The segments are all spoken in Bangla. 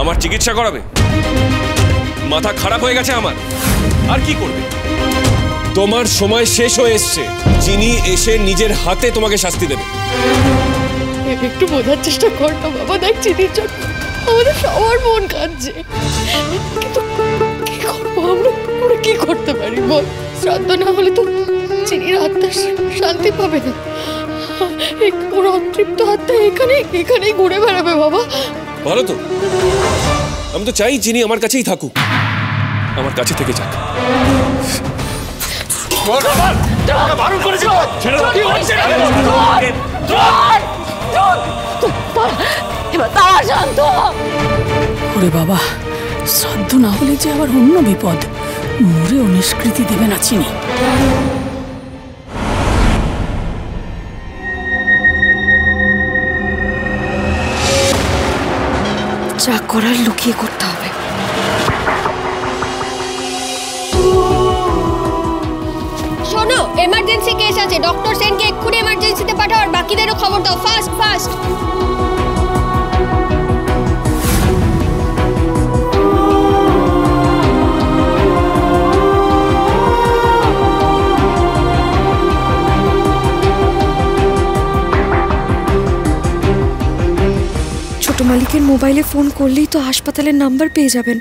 আমার চিকিৎসা করাবে? মাথা খারাপ হয়ে গেছে আমার। আর কি করবে? তোমার সময় শেষ হয়ে এসছে। চিনি এসে নিজের হাতে তোমাকে শাস্তি দেবে। একটু বোঝার চেষ্টা কর না বাবা। দেখ চিনির জন্য আমাদের সবার মন কাঁদছে, কিন্তু কি করবো আমরা কি করতে পারি বল? শ্রাদ্ধ না হলে তো চিনির আত্মা শান্তি পাবে না। ওর অতৃপ্ত আত্মা এখানেই ঘুরে বেড়াবে বাবা। ভালো তো, আমি তো চাই চিনি আমার কাছেই থাকুক, আমার কাছে থেকে যাক। ওরে বাবা, শ্রাদ্ধ না হলে যে আবার অন্য বিপদ, মরে ও নিষ্কৃতি দেবে না চিনি। যা করার লুকিয়ে করতে হবে। শোনো, এমার্জেন্সি কেস আছে, ডক্টর সেনকে এক্ষুনি এমার্জেন্সিতে পাঠাও, আর বাকিদেরও খবর দাও, ফাস্ট ফাস্ট। ছোট মালিকের মোবাইলে ফোন করলেই তো হাসপাতালের নাম্বার পেয়ে যাবেন।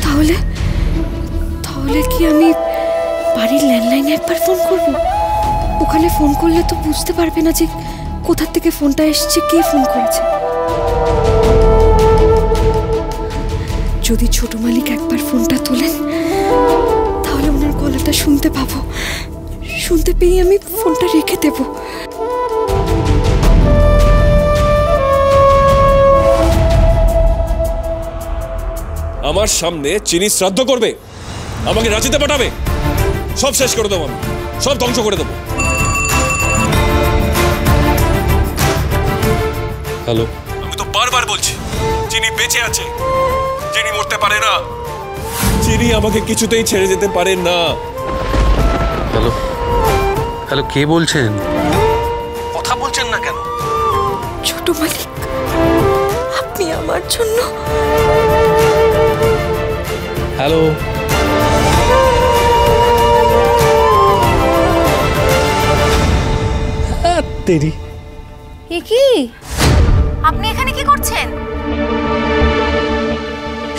তাহলে কি আমি বাড়ির ল্যান্ডলাইনে একবার ফোন করব? ওখানে ফোন করলে তো বুঝতে পারবে না যে কোথা থেকে ফোনটা এসছে, কে ফোন করেছে। যদি ছোট মালিক একবার ফোনটা তোলেন তাহলে ওনার গলাটা শুনতে পাবো। শুনতে পেয়ে আমি ফোনটা রেখে দেব। আমার সামনে চিনি শ্রাদ্ধ করবে, আমাকে রাঁচিতে পাঠাবে, সব শেষ করে দেবো, আমি সব ধ্বংস করে দেবো। হ্যালো, আমি তো বারবার বলছি চিনি বেঁচে আছে, চিনি মরতে পারে না, চিনি আমাকে কিছুতেই ছেড়ে যেতে পারে না। হ্যালো হ্যালো, কে বলছেন? কথা বলছেন না কেন? ছোট মালিক, আপনি আমার জন্য। হ্যালো, তেরি কি আপনি এখানে কি করছেন?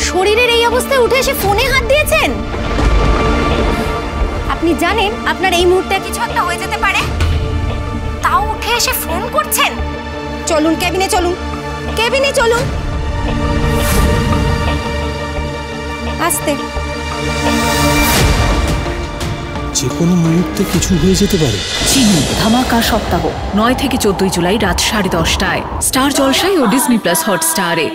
শরীরের এই অবস্থায় উঠে এসে ফোনে হাত দিয়েছেন? আপনি জানেন আপনার এই মুহূর্তে কিছু একটা হয়ে যেতে পারে, তাও উঠে এসে ফোন করছেন? চলুন কেবিনে, চলুন কেবিনে, চলুন আস্তে। যে কোনো মুহূর্তে কিছু হয়ে যেতে পারে। চিনি ধামাকা সপ্তাহ 9 থেকে 14 জুলাই রাত 10:30টায় স্টার জলসায় ও ডিজনি প্লাস হটস্টারে।